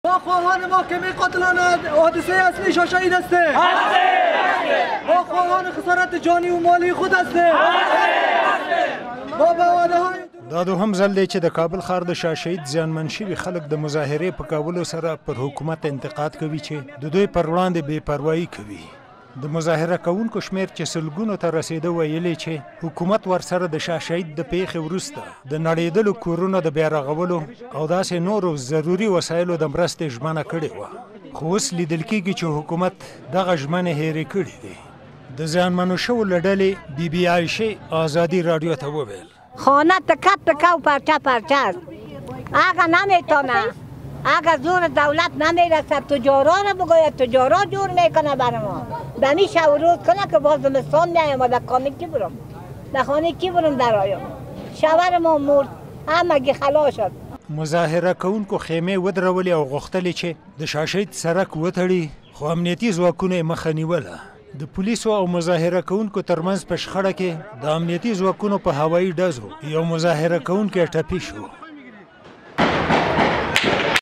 با خواهان محکمه قاتلان حادثه اصلی شاشهید هستیم. با خواهان خسارت جانی و مالی خود هستیم. با بواده های دا دوهم ځل دی چې د کابل ښار د شاشهید زیانمن شوي خلک د مظاهرې په کولو سره پر حکومت انتقاد کوي چې د دوی پر وړاندې بې پروایي کوي. د مظاهره کوونکو شمیر چې سلګونو ته رسیده ویلي چې حکومت ورسره د شاشهید د پیښې وروسته د نړېدلو کورونو د بیا رغولو او داسې نورو ضروري وسایلو د مرستې ژمنه کړې وه، خو اوس لیدل کېږي چې حکومت دغه ژمنې هېرې کړې دي. د زیانمنو شوو له ډلې بي بي عایشې ازادي راډیو ته وویل خانه تکه تکه و پرچه پرچه است. اگه نمیتونه، اگه زور دولت نمیرسد تجارا رو بگوید تجارا جور میکنه برای ما. دمی شب و روز کنه که باز زمستان میایم و در خانه کی برم؟ در خانه کی برم در آیم؟ شوهر ما مرد، همگی خلا شد. مظاهره کوونکو خیمې ودرولې او غوښتلې چې د شاشهید سړک وتړي، خو امنیتي ځواکونو یې مخه نیوله. د پولیسو او مظاهره کوونکو ترمنځ په شخړه کې د امنیتي ځواکونو په هوایي ډزو یو مظاهره کوونکی ټپي شو.